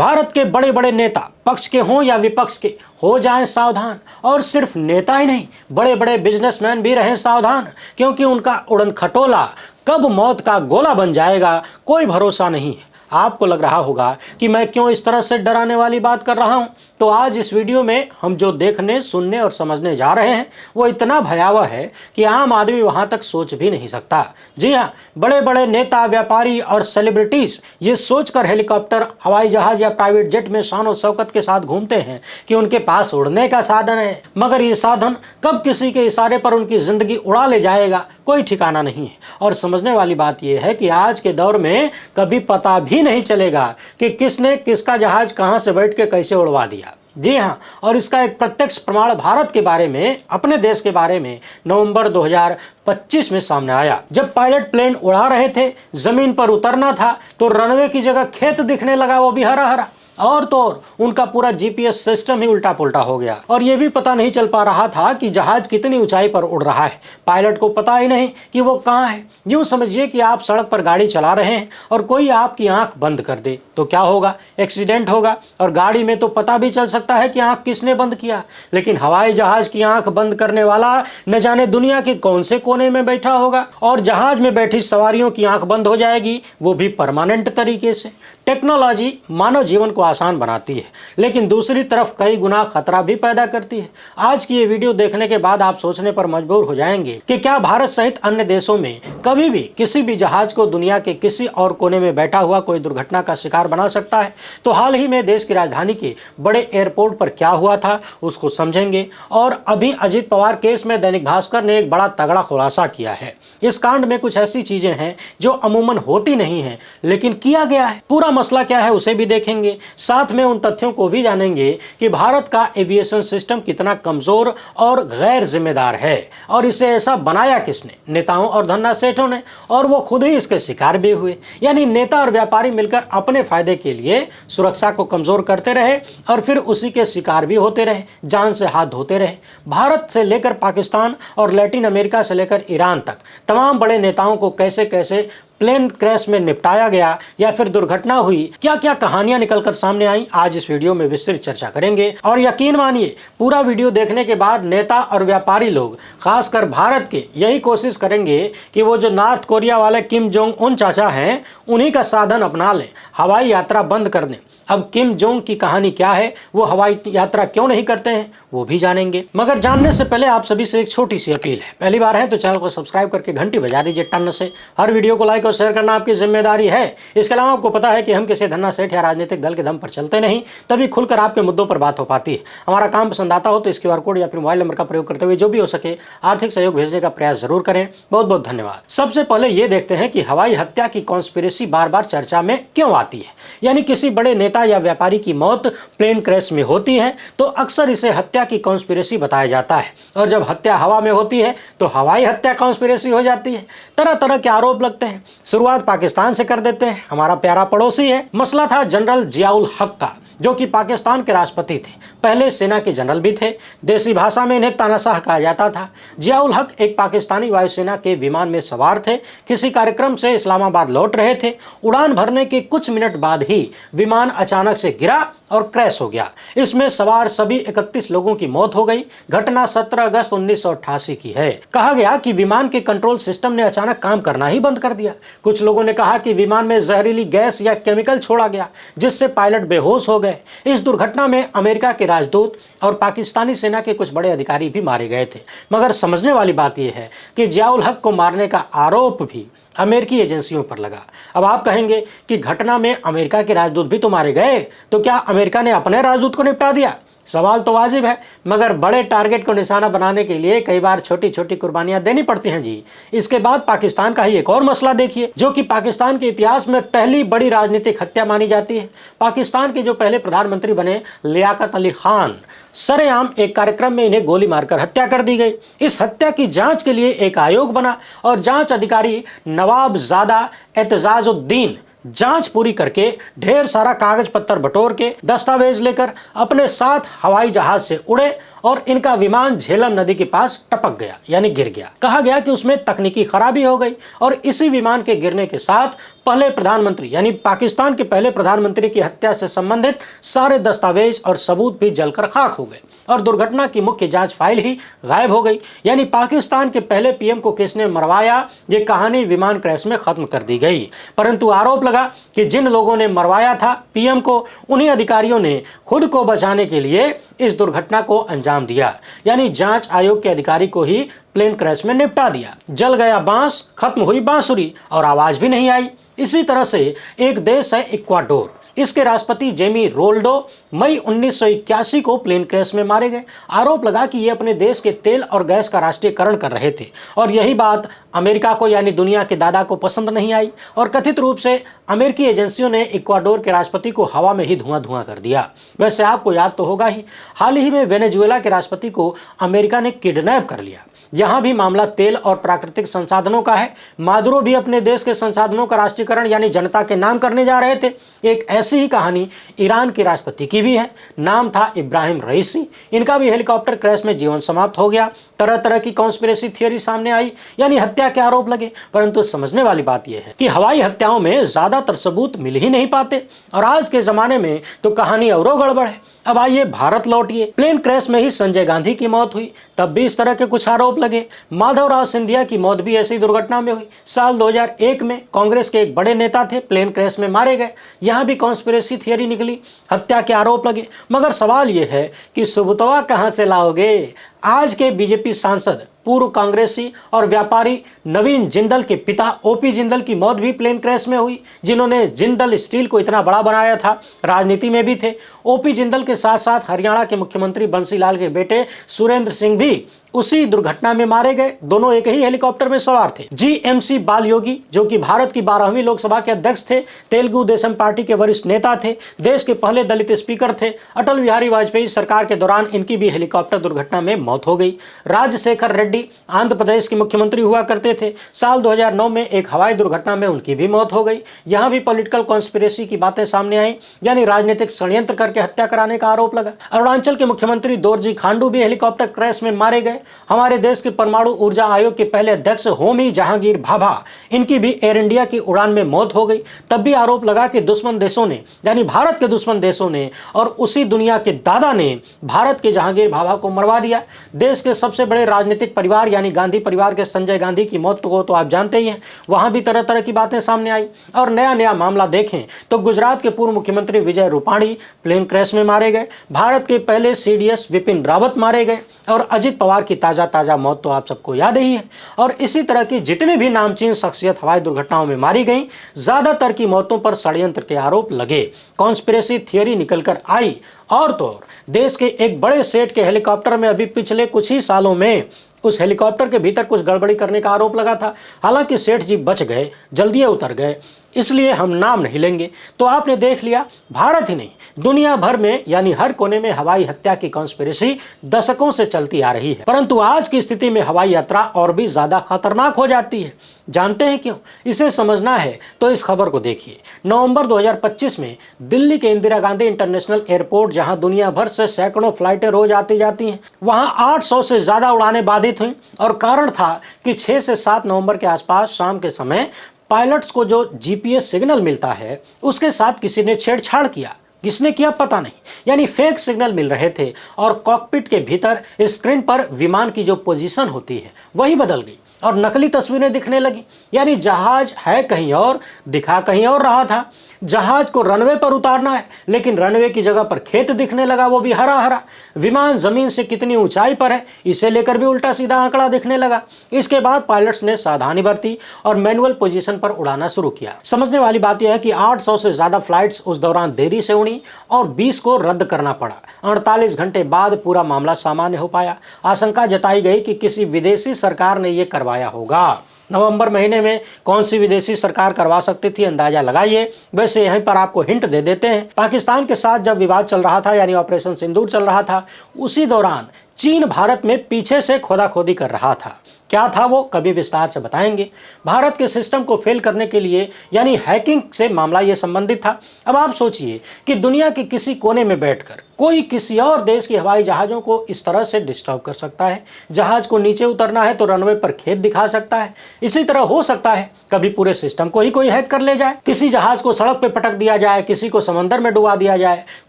भारत के बड़े बड़े नेता पक्ष के हों या विपक्ष के हो जाएं सावधान। और सिर्फ नेता ही नहीं, बड़े बड़े बिजनेसमैन भी रहें सावधान, क्योंकि उनका उड़न खटोला कब मौत का गोला बन जाएगा कोई भरोसा नहीं है। आपको लग रहा होगा कि मैं क्यों इस तरह से डराने वाली बात कर रहा हूं, तो आज इस वीडियो में हम जो देखने, सुनने और समझने जा रहे हैं वो इतना भयावह है कि आम आदमी वहां तक सोच भी नहीं सकता। जी हां, बड़े बड़े नेता, व्यापारी और सेलिब्रिटीज ये सोचकर हेलीकॉप्टर, हवाई जहाज या प्राइवेट जेट में शान और शौकत के साथ घूमते हैं कि उनके पास उड़ने का साधन है, मगर ये साधन कब किसी के इशारे पर उनकी जिंदगी उड़ा ले जाएगा कोई ठिकाना नहीं है। और समझने वाली बात यह है कि आज के दौर में कभी पता भी नहीं चलेगा कि किसने किसका जहाज कहां से बैठ के कैसे उड़वा दिया। जी हां, और इसका एक प्रत्यक्ष प्रमाण भारत के बारे में, अपने देश के बारे में नवंबर 2025 में सामने आया। जब पायलट प्लेन उड़ा रहे थे, जमीन पर उतरना था तो रनवे की जगह खेत दिखने लगा, वो भी हरा हरा। और तो और उनका पूरा जीपीएस सिस्टम ही उल्टा पुल्टा हो गया और यह भी पता नहीं चल पा रहा था कि जहाज कितनी ऊंचाई पर उड़ रहा है। पायलट को पता ही नहीं कि वो कहां है। यूं समझिए कि आप सड़क पर गाड़ी चला रहे हैं और कोई आपकी आंख बंद कर दे तो क्या होगा? एक्सीडेंट होगा। और गाड़ी में तो पता भी चल सकता है कि आंख किसने बंद किया, लेकिन हवाई जहाज की आंख बंद करने वाला न जाने दुनिया के कौन से कोने में बैठा होगा और जहाज में बैठी सवारियों की आंख बंद हो जाएगी, वो भी परमानेंट तरीके से। टेक्नोलॉजी मानव जीवन को आसान बनाती है, लेकिन दूसरी तरफ कई गुना खतरा भी पैदा करती है। आज की ये वीडियो देखने के बाद आप सोचने पर मजबूर हो जाएंगे कि क्या भारत सहित अन्य देशों में कभी भी किसी भी जहाज को दुनिया के किसी और कोने में बैठा हुआ कोई दुर्घटना का शिकार बना सकता है। तो हाल ही में देश की राजधानी के बड़े एयरपोर्ट पर क्या हुआ था उसको समझेंगे। और अभी अजीत पवार केस में दैनिक भास्कर ने एक बड़ा तगड़ा खुलासा किया है। इस कांड में कुछ ऐसी चीजें हैं जो अमूमन होती नहीं है, लेकिन किया गया है। पूरा मसला क्या है उसे भी देखेंगे, साथ में उन तथ्यों को भी जानेंगे कि भारत का एविएशन सिस्टम कितना कमजोर और गैर जिम्मेदार है और इसे ऐसा बनाया किसने? नेताओं और धन्ना सेठों ने, और वो खुद ही इसके शिकार भी हुए। यानी नेता और व्यापारी मिलकर अपने फायदे के लिए सुरक्षा को कमजोर करते रहे और फिर उसी के शिकार भी होते रहे, जान से हाथ धोते रहे। भारत से लेकर पाकिस्तान और लैटिन अमेरिका से लेकर ईरान तक तमाम बड़े नेताओं को कैसे कैसे प्लेन क्रैश में निपटाया गया या फिर दुर्घटना हुई, क्या क्या कहानियां निकलकर सामने आई, आज इस वीडियो में विस्तृत चर्चा करेंगे। और यकीन मानिए, पूरा वीडियो देखने के बाद नेता और व्यापारी लोग, खासकर भारत के, यही कोशिश करेंगे कि वो जो नॉर्थ कोरिया वाले किम जोंग उन चाचा हैं उन्हीं का साधन अपना लें, हवाई यात्रा बंद कर दें। अब किम जोंग की कहानी क्या है, वो हवाई यात्रा क्यों नहीं करते हैं, वो भी जानेंगे। मगर जानने से पहले आप सभी से एक छोटी सी अपील है। पहली बार है तो चैनल को सब्सक्राइब करके घंटी बजा दीजिए टन से। हर वीडियो को लाइक और शेयर करना आपकी जिम्मेदारी है। इसके अलावा आपको पता है कि हम किसी धन्ना सेठ या राजनीतिक दल के दम पर चलते नहीं, तभी खुलकर आपके मुद्दों पर बात हो पाती है। हमारा काम पसंद आता हो तो इस QR कोड या फिर मोबाइल नंबर का प्रयोग करते हुए जो भी हो सके आर्थिक सहयोग भेजने का प्रयास जरूर करें। बहुत बहुत धन्यवाद। सबसे पहले ये देखते हैं कि हवाई हत्या की कॉन्स्पिरेसी बार बार चर्चा में क्यों आती है। यानी किसी बड़े नेता या व्यापारी की मौत प्लेन क्रैश में होती है तो अक्सर इसे हत्या की कॉन्स्पिरेसी बताया जाता है, और जब हत्या हवा में होती है तो हवाई हत्या कॉन्स्पिरेसी हो जाती है। तरह तरह के आरोप लगते हैं। शुरुआत पाकिस्तान से कर देते हैं, हमारा प्यारा पड़ोसी है। मसला था जनरल जियाउल हक का, जो कि पाकिस्तान के राष्ट्रपति थे, पहले सेना के जनरल भी थे। देसी भाषा में इन्हें तानाशाह कहा जाता था। जियाउल हक एक पाकिस्तानी वायुसेना के विमान में सवार थे, किसी कार्यक्रम से इस्लामाबाद लौट रहे थे। उड़ान भरने के कुछ मिनट बाद ही विमान अचानक से गिरा और क्रैश हो गया। इसमें सवार सभी 31 लोगों की मौत हो गई। घटना 17 अगस्त 1988 की है। कहा गया कि विमान के कंट्रोल सिस्टम ने अचानक काम करना ही बंद कर दिया। कुछ लोगों ने कहा कि विमान में जहरीली गैस या केमिकल छोड़ा गया, जिससे पायलट बेहोश हो गए। इस दुर्घटना में अमेरिका के राजदूत और पाकिस्तानी सेना के कुछ बड़े अधिकारी भी मारे गए थे। मगर समझने वाली बात यह है कि जियाउल हक को मारने का आरोप भी अमेरिकी एजेंसियों पर लगा। अब आप कहेंगे कि घटना में अमेरिका के राजदूत भी तो मारे गए, तो क्या अमेरिका ने अपने राजदूत को निपटा दिया? सवाल तो वाजिब है, मगर बड़े टारगेट को निशाना बनाने के लिए कई बार छोटी छोटी कुर्बानियां देनी पड़ती हैं जी। इसके बाद पाकिस्तान का ही एक और मसला देखिए, जो कि पाकिस्तान के इतिहास में पहली बड़ी राजनीतिक हत्या मानी जाती है। पाकिस्तान के जो पहले प्रधानमंत्री बने लियाकत अली खान, सरेआम एक कार्यक्रम में इन्हें गोली मारकर हत्या कर दी गई। इस हत्या की जांच के लिए एक आयोग बना और जांच अधिकारी नवाबजादा एतजाजुद्दीन जांच पूरी करके ढेर सारा कागज पत्तर बटोर के दस्तावेज लेकर अपने साथ हवाई जहाज से उड़े और इनका विमान झेलम नदी के पास टपक गया यानी गिर गया। कहा गया कि उसमें तकनीकी खराबी हो गई और इसी विमान के गिरने के साथ पहले प्रधानमंत्री यानी पाकिस्तान के पहले प्रधानमंत्री की हत्या से संबंधित सारे दस्तावेज और सबूत भी जलकर खाक हो गए और दुर्घटना की मुख्य जांच फाइल ही गायब हो गई। यानी पाकिस्तान के पहले पीएम को किसने मरवाया, ये कहानी विमान क्रैश में खत्म कर दी गई। परंतु आरोप लगा कि जिन लोगों ने मरवाया था पीएम को, उन्हीं अधिकारियों ने खुद को बचाने के लिए इस दुर्घटना को अंजाम दिया। यानी जांच आयोग के अधिकारी को ही प्लेन क्रैश में निपटा दिया। जल गया बांस, खत्म हुई बांसुरी और आवाज भी नहीं आई। इसी तरह से एक देश है इक्वाडोर। इसके राष्ट्रपति जेमी रोल्डो मई 1981 को प्लेन क्रैश में मारे गए। आरोप लगा कि ये अपने देश के तेल और गैस का राष्ट्रीयकरण कर रहे थे और यही बात अमेरिका को यानी दुनिया के दादा को पसंद नहीं आई और कथित रूप से अमेरिकी एजेंसियों ने इक्वाडोर के राष्ट्रपति को हवा में ही धुआं धुआं कर दिया। वैसे आपको याद तो होगा ही, हाल ही में वेनेजुएला के राष्ट्रपति को अमेरिका ने किडनैप कर लिया। यहाँ भी मामला तेल और प्राकृतिक संसाधनों का है। मादुरो भी अपने देश के संसाधनों का राष्ट्रीयकरण यानी जनता के नाम करने जा रहे थे। एक ऐसी ही कहानी ईरान के राष्ट्रपति की भी है। नाम था इब्राहिम रईसी। इनका भी हेलीकॉप्टर क्रैश में जीवन समाप्त हो गया। तरह तरह की कॉन्स्पिरेसी थियरी सामने आई यानी हत्या के आरोप लगे। परंतु समझने वाली बात यह है कि हवाई हत्याओं में ज्यादातर सबूत मिल ही नहीं पाते और आज के जमाने में तो कहानी औरों गड़बड़ है। अब आइए भारत लौटिए। प्लेन क्रैश में ही संजय गांधी की मौत हुई, तब भी इस तरह के कुछ आरोप लगे। माधवराव सिंधिया की मौत भी ऐसी दुर्घटना में हुई। साल 2001 में कांग्रेस के एक बड़े नेता थे, प्लेन क्रैश में मारे गए। यहां भी कॉन्स्पिरेसी थियरी निकली, हत्या के आरोप लगे। मगर सवाल यह है कि सुबुतवा कहां से लाओगे। आज के बीजेपी सांसद पूर्व कांग्रेसी और व्यापारी नवीन जिंदल के पिता ओपी जिंदल की मौत भी प्लेन क्रैश में हुई, जिन्होंने जिंदल स्टील को इतना बड़ा बनाया था, राजनीति में भी थे। ओपी जिंदल के साथ साथ हरियाणा के मुख्यमंत्री बंसीलाल के बेटे सुरेंद्र सिंह भी उसी दुर्घटना में मारे गए। दोनों एक ही हेलीकॉप्टर में सवार थे। जीएमसी बालयोगी जो कि भारत की 12वीं लोकसभा के अध्यक्ष थे, तेलुगु देशम पार्टी के वरिष्ठ नेता थे, देश के पहले दलित स्पीकर थे। अटल बिहारी वाजपेयी सरकार के दौरान इनकी भी हेलीकॉप्टर दुर्घटना में मौत हो गई। राजशेखर रेड्डी आंध्र प्रदेश के मुख्यमंत्री हुआ करते थे। साल 2009 में एक हवाई दुर्घटना में उनकी भी मौत हो गई। यहाँ भी पॉलिटिकल कॉन्स्पिरेसी की बातें सामने आई यानी राजनीतिक षड्यंत्र करके हत्या कराने का आरोप लगा। अरुणाचल के मुख्यमंत्री दोरजी खांडू भी हेलीकॉप्टर क्रैश में मारे गए। हमारे देश के परमाणु ऊर्जा आयोग के पहले अध्यक्ष होमी जहांगीर भाभा, इनकी भी एयर इंडिया की उड़ान में मौत हो गई। तब भी आरोप लगा कि दुश्मन देशों ने यानी भारत के दुश्मन देशों ने और उसी दुनिया के दादा ने भारत के जहांगीर भाभा को मरवा दिया। देश के सबसे बड़े राजनीतिक परिवार यानी गांधी परिवार के संजय गांधी की मौत को तो आप जानते ही हैं। वहां भी तरह तरह की बातें सामने आई। और नया नया मामला देखें तो गुजरात के पूर्व मुख्यमंत्री विजय रूपाणी प्लेन क्रैश में मारे गए। भारत के पहले सीडीएस विपिन रावत मारे गए और अजित पवार की ताजा मौत तो आप सबको याद ही है। और इसी तरह की जितनी भी नामचीन शख्सियत हवाई दुर्घटनाओं में मारी गई, ज्यादातर की मौतों पर षड्यंत्र के आरोप लगे, कॉन्स्पिरेसी थियरी निकलकर आई। और तो और देश के एक बड़े सेठ के हेलीकॉप्टर में अभी पिछले कुछ ही सालों में उस हेलीकॉप्टर के भीतर कुछ गड़बड़ी करने का आरोप लगा था। हालांकि सेठ जी बच गए, जल्दी उतर गए, इसलिए हम नाम नहीं लेंगे। तो आपने देख लिया, भारत ही नहीं दुनिया भर में यानी हर कोने में हवाई हत्या की कॉन्स्पिरेसी दशकों से चलती आ रही है। परंतु आज की स्थिति में हवाई यात्रा और भी ज्यादा खतरनाक हो जाती है। जानते हैं क्यों? इसे समझना है तो इस खबर को देखिए। नवंबर 2025 में दिल्ली के इंदिरा गांधी इंटरनेशनल एयरपोर्ट, जहां दुनिया भर से सैकड़ों फ्लाइटें रोज आती जाती हैं, वहां 800 से ज्यादा उड़ानें बाधित हुई। और कारण था कि 6 से 7 नवंबर के आसपास शाम के समय पायलट्स को जो जीपीएस सिग्नल मिलता है उसके साथ किसी ने छेड़छाड़ किया। किसने किया पता नहीं, यानी फेक सिग्नल मिल रहे थे और कॉकपिट के भीतर स्क्रीन पर विमान की जो पोजीशन होती है वही बदल गई और नकली तस्वीरें दिखने लगी। यानी जहाज है कहीं और, दिखा कहीं और रहा था। जहाज को रनवे पर उतारना है लेकिन रनवे की जगह पर खेत दिखने लगा, वो भी हरा हरा। विमान जमीन से कितनी ऊंचाई पर है इसे लेकर भी उल्टा सीधा आंकड़ा दिखने लगा। इसके बाद पायलट्स ने सावधानी बरती और मैनुअल पोजीशन पर उड़ाना शुरू किया। समझने वाली बात यह है कि 800 से ज्यादा फ्लाइट्स उस दौरान देरी से उड़ी और 20 को रद्द करना पड़ा। 48 घंटे बाद पूरा मामला सामान्य हो पाया। आशंका जताई गई कि किसी विदेशी सरकार ने यह करवाया होगा। नवंबर महीने में कौन सी विदेशी सरकार करवा सकती थी, अंदाजा लगाइए। वैसे यहीं पर आपको हिंट दे देते हैं। पाकिस्तान के साथ जब विवाद चल रहा था यानी ऑपरेशन सिंदूर चल रहा था, उसी दौरान चीन भारत में पीछे से खोदाखोदी कर रहा था। क्या था वो, कभी विस्तार से बताएंगे। भारत के सिस्टम को फेल करने के लिए यानी हैकिंग से मामला ये संबंधित था। अब आप सोचिए कि दुनिया के किसी कोने में बैठकर कोई किसी और देश के हवाई जहाज़ों को इस तरह से डिस्टर्ब कर सकता है। जहाज को नीचे उतरना है तो रनवे पर खेत दिखा सकता है। इसी तरह हो सकता है कभी पूरे सिस्टम को ही कोई हैक कर ले जाए, किसी जहाज को सड़क पे पटक दिया जाए, किसी को समंदर में डुबा दिया जाए,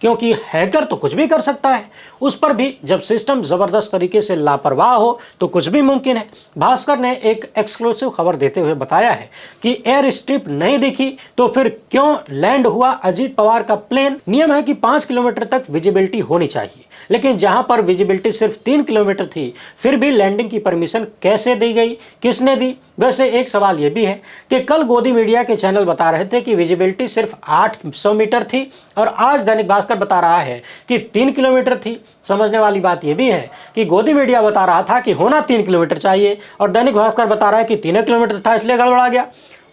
क्योंकि हैकर तो कुछ भी कर सकता है। उस पर भी जब सिस्टम जबरदस्त तरीके से लापरवाह हो तो कुछ भी मुमकिन है। भास्कर ने एक एक्सक्लूसिव खबर देते हुए बताया है कि एयर स्ट्रिप नहीं दिखी तो फिर क्यों लैंड हुआ अजीत पवार का प्लेन। नियम है कि 5 किलोमीटर तक विजिबिलिटी होनी चाहिए, लेकिन जहां पर विजिबिलिटी सिर्फ 3 किलोमीटर थी फिर भी लैंडिंग की परमिशन कैसे दी गई, किसने दी। वैसे एक सवाल यह भी है कि कल गोदी मीडिया के चैनल बता रहे थे कि विजिबिलिटी सिर्फ 800 मीटर थी और आज दैनिक भास्कर बता रहा है कि 3 किलोमीटर थी। समझने वाली बात यह भी है कि गोदी मीडिया बता रहा था कि होना 3 किलोमीटर चाहिए और दैनिक भास्कर बता रहा है कि 3 किलोमीटर था, इसलिए गड़बड़ा गया।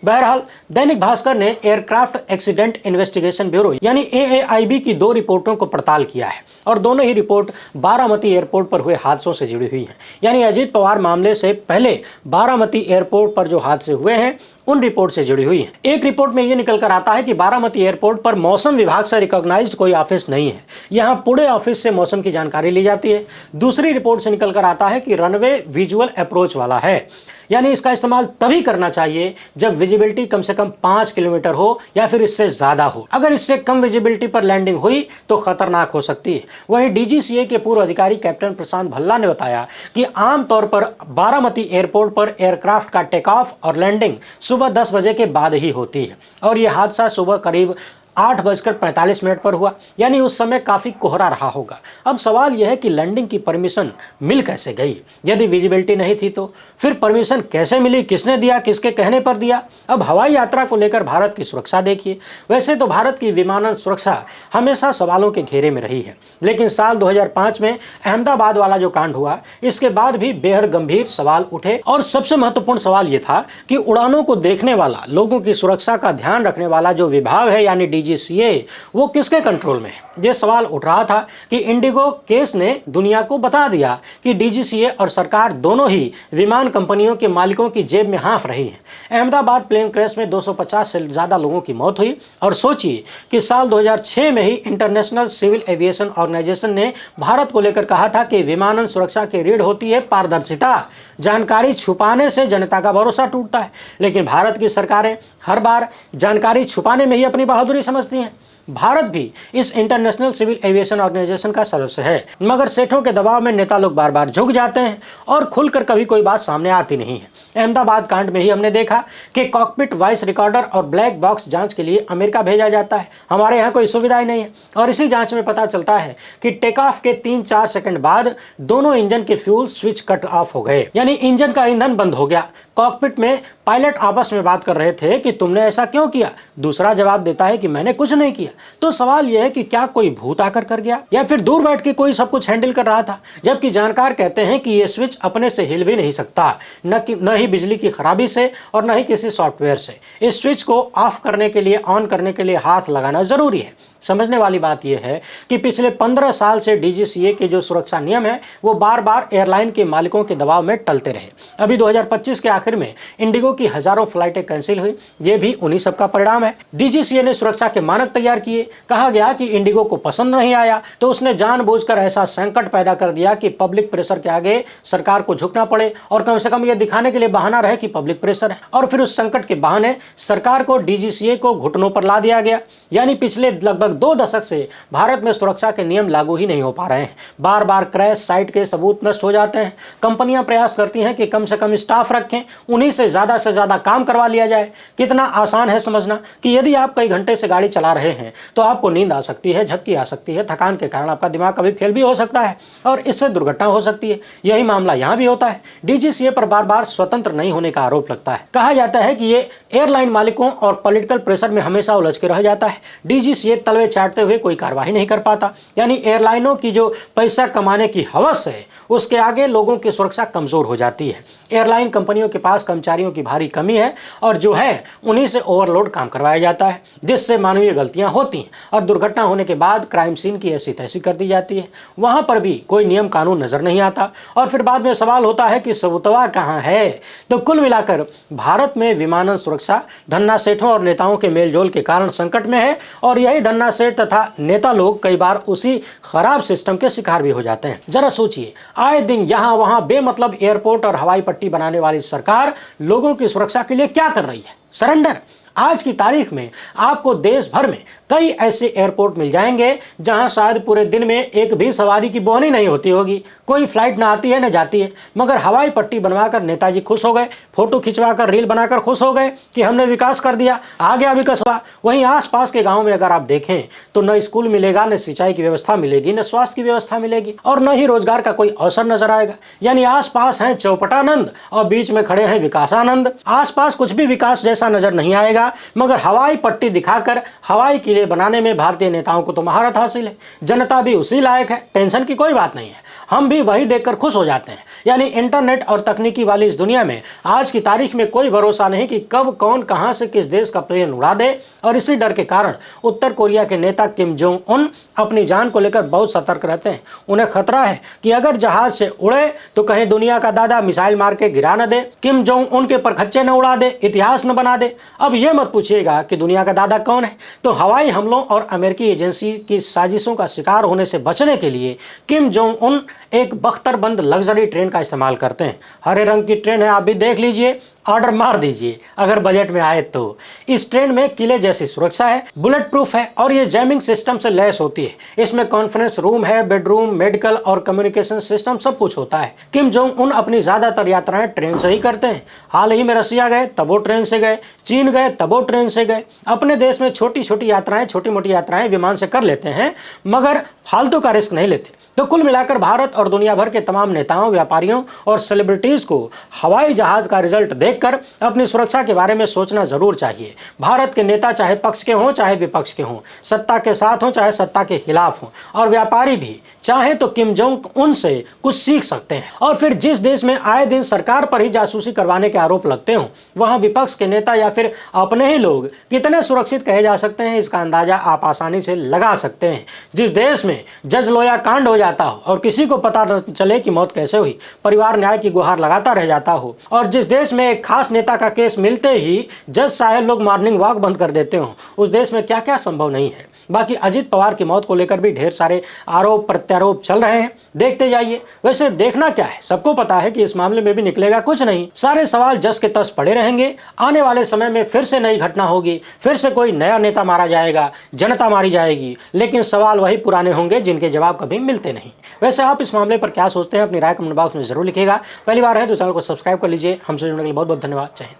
बहरहाल दैनिक भास्कर ने एयरक्राफ्ट एक्सीडेंट इन्वेस्टिगेशन ब्यूरो यानी AAIB की 2 रिपोर्टों को पड़ताल किया है और दोनों ही रिपोर्ट बारामती एयरपोर्ट पर हुए हादसों से जुड़ी हुई हैं। यानी अजीत पवार मामले से पहले बारामती एयरपोर्ट पर जो हादसे हुए हैं उन रिपोर्ट से जुड़ी हुई है। एक रिपोर्ट में यह निकल कर आता है कि बारामती एयरपोर्ट पर मौसम विभाग से रिकॉग्नाइज्ड कोई ऑफिस नहीं है, यहां पुणे ऑफिस से मौसम की जानकारी ली जाती है। दूसरी रिपोर्ट से निकल कर आता है कि रनवे विजुअल अप्रोच वाला है, यानी इसका इस्तेमाल तभी करना चाहिए जब विजिबिलिटी कम से कम 5 किलोमीटर हो या फिर इससे ज्यादा हो। अगर इससे कम विजिबिलिटी पर लैंडिंग हुई तो खतरनाक हो सकती है। वहीं DGCA के पूर्व अधिकारी कैप्टन प्रशांत भल्ला ने बताया कि आमतौर पर बारामती एयरपोर्ट पर एयरक्राफ्ट का टेक ऑफ और लैंडिंग सुबह 10 बजे के बाद ही होती है और यह हादसा सुबह करीब 8:45 पर हुआ, यानी उस समय काफी कोहरा रहा होगा। अब सवाल यह है कि लैंडिंग की परमिशन मिल कैसे गई। यदि विजिबिलिटी नहीं थी तो फिर परमिशन कैसे मिली, किसने दिया, किसके कहने पर दिया। अब हवाई यात्रा को लेकर भारत की सुरक्षा देखिए। वैसे तो भारत की विमानन सुरक्षा हमेशा सवालों के घेरे में रही है, लेकिन साल 2005 में अहमदाबाद वाला जो कांड हुआ इसके बाद भी बेहद गंभीर सवाल उठे और सबसे महत्वपूर्ण सवाल यह था कि उड़ानों को देखने वाला, लोगों की सुरक्षा का ध्यान रखने वाला जो विभाग है यानी DGCA वो किसके कंट्रोल में है। ये सवाल उठ रहा था कि इंडिगो केस ने दुनिया को बता दिया कि DGCA और सरकार दोनों ही विमान कंपनियों के मालिकों की जेब में हाँफ रही है। अहमदाबाद प्लेन क्रैश में 250 से ज्यादा लोगों की मौत हुई और सोचिए कि साल 2006 में ही इंटरनेशनल सिविल एविएशन ऑर्गेनाइजेशन ने भारत को लेकर कहा था कि विमानन सुरक्षा की रीढ़ होती है पारदर्शिता, जानकारी छुपाने से जनता का भरोसा टूटता है। लेकिन भारत की सरकारें हर बार जानकारी छुपाने में ही अपनी बहादुरी समझती हैं। भारत भी इस इंटरनेशनल सिविल एविएशन ऑर्गेनाइजेशन का सदस्य है, मगर सेठों के दबाव में नेता लोग बार बार झुक जाते हैं और खुलकर कभी कोई बात सामने आती नहीं है। अहमदाबाद कांड में ही हमने देखा कि कॉकपिट वॉइस रिकॉर्डर और ब्लैक बॉक्स जांच के लिए अमेरिका भेजा जाता है। हमारे यहाँ कोई सुविधा ही नहीं है और इसी जांच में पता चलता है कि टेक ऑफ के 3-4 सेकंड बाद दोनों इंजन के फ्यूल स्विच कट ऑफ हो गए, यानी इंजन का ईंधन बंद हो गया। कॉकपिट में पायलट आपस में बात कर रहे थे कि तुमने ऐसा क्यों किया, दूसरा जवाब देता है कि मैंने कुछ नहीं किया। तो सवाल यह है कि क्या कोई भूत आकर कर गया या फिर दूर बैठ के कोई सब कुछ हैंडल कर रहा था। जबकि जानकार कहते हैं कि यह स्विच अपने से हिल भी नहीं सकता, न ही बिजली की खराबी से और न ही किसी सॉफ्टवेयर से। इस स्विच को ऑफ करने के लिए, ऑन करने के लिए हाथ लगाना जरूरी है। समझने वाली बात यह है कि पिछले 15 साल से DGCA के जो सुरक्षा नियम है वो बार बार एयरलाइन के मालिकों के दबाव में टलते रहे। अभी 2025 के आखिर में इंडिगो की हजारों फ्लाइटें कैंसिल हुई, ये भी उन्हीं सब का परिणाम है। DGCA ने सुरक्षा के मानक तैयार किए। कहा गया कि इंडिगो को पसंद नहीं आया तो उसने जानबूझकर ऐसा संकट पैदा कर दिया कि पब्लिक प्रेशर के आगे सरकार को झुकना पड़े और कम से कम यह दिखाने के लिए बहाना रहे कि पब्लिक प्रेशर है। और फिर उस संकट के बहाने सरकार को, DGCA को घुटनों पर ला दिया गया। यानी पिछले लगभग 2 दशक से भारत में सुरक्षा के नियम लागू ही नहीं हो पा रहे हैं। बार बार क्रैश साइट के सबूत नष्ट हो जाते हैं। कंपनियां प्रयास करती हैं कि कम से कम स्टाफ रखें, उन्हीं से ज्यादा काम करवा लिया जाए। कितना आसान है समझना कि यदि आप कई घंटे से गाड़ी चला रहे हैं तो आपको नींद आ सकती है, झपकी आ सकती है, थकान के कारण आपका दिमाग कभी फेल भी हो सकता है और इससे दुर्घटना हो सकती है। यही मामला यहां भी होता है। DGCA पर बार बार स्वतंत्र नहीं होने का आरोप लगता है। कहा जाता है कि ये एयरलाइन मालिकों और पॉलिटिकल प्रेशर में हमेशा उलझ के रह जाता है। DGCA तलवे कड़वे चाटते हुए कोई कार्रवाई नहीं कर पाता। यानी एयरलाइनों की जो पैसा कमाने की हवस है उसके आगे लोगों की सुरक्षा कमजोर हो जाती है। एयरलाइन कंपनियों के पास कर्मचारियों की भारी कमी है और जो है उन्हीं से ओवरलोड काम करवाया जाता है, जिससे मानवीय गलतियां होती हैं और दुर्घटना होने के बाद क्राइम सीन की ऐसी तैसी कर दी जाती है। वहां पर भी कोई नियम कानून नजर नहीं आता और फिर बाद में सवाल होता है कि सबूतवा कहां है। तो कुल मिलाकर भारत में विमानन सुरक्षा धन्ना सेठों और नेताओं के मेलजोल के कारण संकट में है और यही धन्ना सेठ तथा नेता लोग कई बार उसी खराब सिस्टम के शिकार भी हो जाते हैं। जरा सोचिए, आए दिन यहां वहां बेमतलब एयरपोर्ट और हवाई पट्टी बनाने वाली सरकार लोगों की सुरक्षा के लिए क्या कर रही है? सरेंडर। आज की तारीख में आपको देश भर में कई ऐसे एयरपोर्ट मिल जाएंगे जहां शायद पूरे दिन में एक भी सवारी की बोहनी नहीं होती होगी, कोई फ्लाइट ना आती है ना जाती है, मगर हवाई पट्टी बनवाकर नेताजी खुश हो गए, फोटो खिंचवाकर रील बनाकर खुश हो गए कि हमने विकास कर दिया, आ गया विकास हुआ। वहीं आसपास के गाँव में अगर आप देखें तो न स्कूल मिलेगा, न सिंचाई की व्यवस्था मिलेगी, न स्वास्थ्य की व्यवस्था मिलेगी और न ही रोजगार का कोई अवसर नजर आएगा। यानी आसपास है चौपटानंद और बीच में खड़े हैं विकासानंद। आसपास कुछ भी विकास जैसा नजर नहीं आएगा, मगर हवाई पट्टी दिखाकर हवाई किले बनाने में भारतीय नेताओं को तो महारत हासिल है। जनता भी उसी लायक है, टेंशन की कोई बात नहीं है, हम भी वही देखकर खुश हो जाते हैं। यानी इंटरनेट और तकनीकी वाली इस दुनिया में आज की तारीख में कोई भरोसा नहीं कि कब कौन कहां से किस देश का प्लेन उड़ा दे और इसी डर के कारण उत्तर कोरिया के नेता किम जोंग उन अपनी जान को लेकर बहुत सतर्क रहते हैं। उन्हें खतरा है कि अगर जहाज से उड़े तो कहीं दुनिया का दादा मिसाइल मार के गिरा न दे, किम जोंग उन के परखच्चे न उड़ा दे, इतिहास न बना दे। अब यह मत पूछिएगा कि दुनिया का दादा कौन है, तो हवाई हमलों और अमेरिकी एजेंसी की साजिशों का शिकार होने से बचने के लिए किम जोंग उन एक बख्तरबंद लग्जरी ट्रेन का इस्तेमाल करते हैं। हरे रंग की ट्रेन है, आप भी देख लीजिए, ऑर्डर मार दीजिए अगर बजट में आए तो। इस ट्रेन में किले जैसी सुरक्षा है, बुलेट प्रूफ है और ये जैमिंग सिस्टम से लैस होती है। इसमें कॉन्फ्रेंस रूम है, बेडरूम, मेडिकल और कम्युनिकेशन सिस्टम सब कुछ होता है। किम जोंग उन अपनी ज्यादातर यात्राएं ट्रेन से ही करते हैं। हाल ही में रसिया गए तब वो ट्रेन से गए, चीन गए तब वो ट्रेन से गए। अपने देश में छोटी छोटी यात्राएं, छोटी मोटी यात्राएं विमान से कर लेते हैं, मगर फालतू का रिस्क नहीं लेते। तो कुल मिलाकर भारत और दुनिया भर के तमाम नेताओं, व्यापारियों और सेलिब्रिटीज को हवाई जहाज का रिजल्ट देखकर अपनी सुरक्षा के बारे में सोचना जरूर चाहिए। भारत के नेता चाहे पक्ष के हों चाहे विपक्ष के हों, सत्ता के साथ हों चाहे सत्ता के खिलाफ हों, और व्यापारी भी चाहे तो किम जोंग उनसे कुछ सीख सकते हैं। और फिर जिस देश में आए दिन सरकार पर ही जासूसी करवाने के आरोप लगते हों, वहां विपक्ष के नेता या फिर अपने ही लोग कितने सुरक्षित कहे जा सकते हैं, इसका अंदाजा आप आसानी से लगा सकते हैं। जिस देश में जज लोया कांड हो जाता हो और किसी को पता न चले कि मौत कैसे हुई, परिवार न्याय की गुहार लगाता रह जाता हो, और जिस देश में एक खास नेता का केस मिलते ही जज साहब लोग मॉर्निंग वॉक बंद कर देते हो, उस देश में क्या क्या संभव नहीं है। बाकी अजित पवार की मौत को लेकर भी ढेर सारे आरोप प्रत्यारोप चल रहे हैं, देखते जाइए। वैसे देखना क्या है, सबको पता है कि इस मामले में भी निकलेगा कुछ नहीं, सारे सवाल जस के तस पड़े रहेंगे। आने वाले समय में फिर से नई घटना होगी, फिर से कोई नया नेता मारा जाएगा, जनता मारी जाएगी, लेकिन सवाल वही पुराने होंगे जिनके जवाब कभी मिलते नहीं। वैसे आप इस मामले पर क्या सोचते हैं, अपनी राय कमेंट बॉक्स में जरूर लिखिएगा। पहली बार है तो चैनल को सब्सक्राइब कर लीजिए। हमसे जुड़ने के लिए बहुत बहुत धन्यवाद। जय हिंद।